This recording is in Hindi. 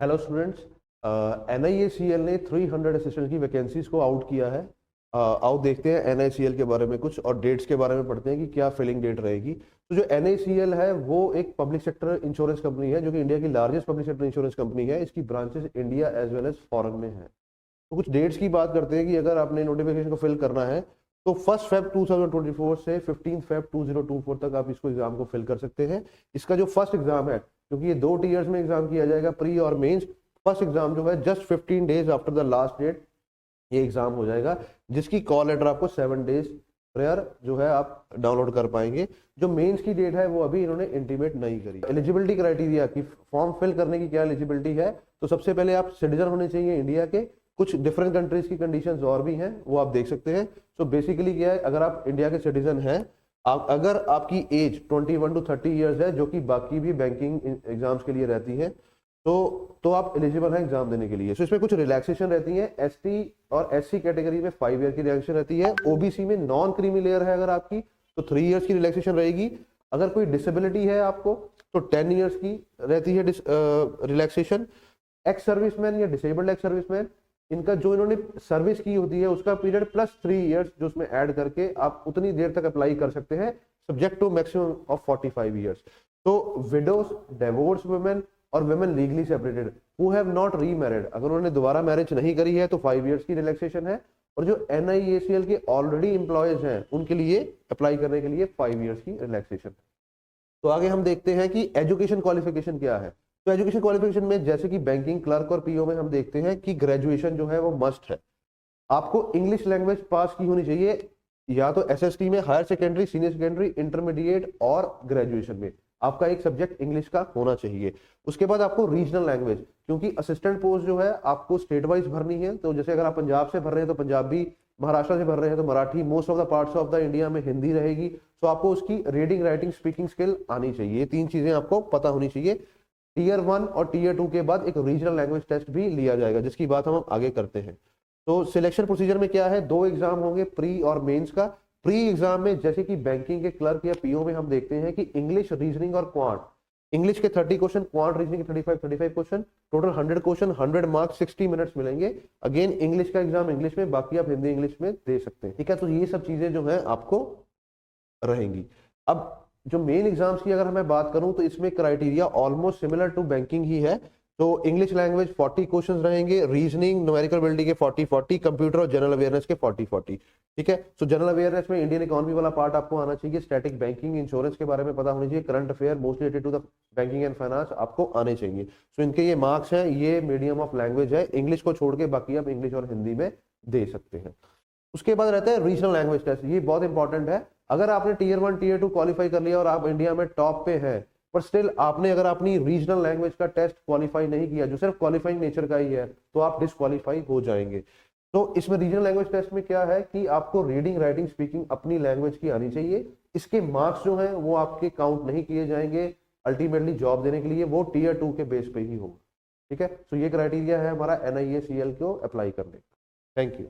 हेलो स्टूडेंट्स, NIACL ने 300 असिस्टेंट की वैकेंसीज को आउट किया है। आओ देखते हैं NICL के बारे में कुछ और डेट्स के बारे में पढ़ते हैं कि क्या फिलिंग डेट रहेगी। तो जो NICL है वो एक पब्लिक सेक्टर इंश्योरेंस कंपनी है जो कि इंडिया की largest public sector insurance company है। इसकी branches India as well as foreign में है। तो कुछ डेट्स की बात करते हैं कि अगर आपने नोटिफिकेशन को फिल करना है तो 1 Feb 2024 से 15 Feb 2024 तक आप इसको एग्जाम को फिल कर सकते हैं। इसका जो फर्स्ट एग्जाम है, क्योंकि ये 2 टीयर्स में एग्जाम किया जाएगा, प्री और मेंस। फर्स्ट एग्जाम जो है just 15 days after the last date ये एग्जाम हो जाएगा, जिसकी कॉल लेटर आपको 7 डेज प्रेयर जो है आप डाउनलोड कर पाएंगे। जो मेंस की डेट है वो अभी इन्होंने इंटीमेट नहीं करी। एलिजिबिलिटी क्राइटेरिया की फॉर्म फिल करने की क्या एलिजिबिलिटी है, तो सबसे पहले आप सिटीजन होने चाहिए इंडिया के। कुछ डिफरेंट कंट्रीज की कंडीशंस और भी हैं, वो आप देख सकते हैं। सो बेसिकली क्या है, अगर आप इंडिया के सिटीजन हैं, अगर आपकी एज 21 to 30 ईयर्स है, जो कि बाकी भी बैंकिंग एग्जाम्स के लिए रहती है, तो आप एलिजिबल हैं एग्जाम देने के लिए। सो इसमें कुछ रिलैक्सेशन रहती है। ST और SC कैटेगरी में 5 ईयर की रिलैक्सेशन रहती है। OBC में नॉन क्रीमी लेयर है अगर आपकी, तो 3 ईयर्स की रिलैक्सेशन रहेगी। अगर कोई डिसेबिलिटी है आपको तो 10 ईयर्स की रहती है रिलैक्सेशन। एक्स सर्विसमैन या डिसेबल्ड एक्स सर्विसमैन, इनका जो इन्होंने सर्विस की होती है उसका पीरियड प्लस 3 ईयर्स जो उसमें ऐड करके आप उतनी देर तक अप्लाई कर सकते हैं, subject to maximum of 45 years. तो विडोज, डिवोर्स वुमेन और women legally separated who have not remarried, अगर उन्होंने दोबारा मैरिज नहीं करी है तो 5 ईयर्स की रिलैक्सेशन है। और जो NIACL के ऑलरेडी एम्प्लॉयज हैं उनके लिए अप्लाई करने के लिए 5 ईयर्स की रिलैक्सेशन। तो आगे हम देखते हैं कि एजुकेशन क्वालिफिकेशन क्या है। तो एजुकेशन क्वालिफिकेशन में जैसे कि बैंकिंग क्लर्क और PO में हम देखते हैं कि ग्रेजुएशन जो है वो मस्ट है। आपको इंग्लिश लैंग्वेज पास की होनी चाहिए, या तो SST में, higher secondary, senior secondary, intermediate और ग्रेजुएशन में आपका एक सब्जेक्ट इंग्लिश का होना चाहिए। उसके बाद आपको रीजनल लैंग्वेज, क्योंकि असिस्टेंट पोस्ट जो है आपको स्टेट वाइज भरनी है। तो जैसे अगर आप पंजाब से भर रहे हैं तो पंजाबी, महाराष्ट्र से भर रहे हैं तो Marathi, most of the parts of the India में हिंदी रहेगी। तो आपको उसकी रीडिंग, राइटिंग, स्पीकिंग स्किल आनी चाहिए। ये 3 चीजें आपको पता होनी चाहिए। Tier 1 और Tier 2 के बाद एक रीजनल लैंग्वेज टेस्ट भी लिया जाएगा, जिसकी बात हम आगे करते हैं। तो सिलेक्शन प्रोसीजर में क्या है, 2 एग्जाम होंगे, प्री और मेंस का। प्री एग्जाम में जैसे कि बैंकिंग के क्लर्क या PO में हम देखते हैं कि इंग्लिश, रीजनिंग और क्वांट, इंग्लिश के 30 क्वेश्चन, क्वांट रीजनिंग के 35 question, total 100 question, 100 marks, 60 minutes मिलेंगे। अगेन इंग्लिश का एग्जाम इंग्लिश में, बाकी आप हिंदी इंग्लिश में दे सकते हैं। ठीक है, तो ये सब चीजें जो है आपको रहेंगी। अब जो मेन एग्जाम्स की अगर मैं बात करूं तो इसमें criteria almost similar to banking ही है। तो इंग्लिश लैंग्वेज 40 क्वेश्चंस रहेंगे, रीजनिंग, न्यूमेरिकल एबिलिटी के 40, कंप्यूटर और जनरल अवेयरनेस के 40। ठीक है, सो जनरल अवेयरनेस में इंडियन इकोनॉमी वाला पार्ट आपको आना चाहिए, स्टैटिक बैंकिंग, इंश्योरेंस के बारे में पता होनी चाहिए, current affair mostly related to the banking and finance आपको आने चाहिए। सो इनके ये मार्क्स हैं, ये मीडियम ऑफ लैंग्वेज है, इंग्लिश को छोड़ के बाकी आप इंग्लिश और हिंदी में दे सकते हैं। उसके बाद रहता है रीजनल लैंग्वेज टेस्ट, ये बहुत इंपॉर्टेंट है। अगर आपने Tier 1 Tier 2 क्वालिफाई कर लिया और आप इंडिया में टॉप पे हैं, पर स्टिल आपने अगर अपनी रीजनल लैंग्वेज का टेस्ट क्वालिफाई नहीं किया, जो सिर्फ क्वालिफाइंग नेचर का ही है, तो आप डिस्क्वालीफाई हो जाएंगे। तो इसमें रीजनल लैंग्वेज टेस्ट में क्या है कि आपको रीडिंग, राइटिंग, स्पीकिंग अपनी लैंग्वेज की आनी चाहिए। इसके मार्क्स जो हैं वो आपके काउंट नहीं किए जाएंगे अल्टीमेटली जॉब देने के लिए, वो Tier 2 के बेस पे ही होगा। ठीक है, तो ये क्राइटेरिया है हमारा NIACL को अप्लाई करने का। Thank you.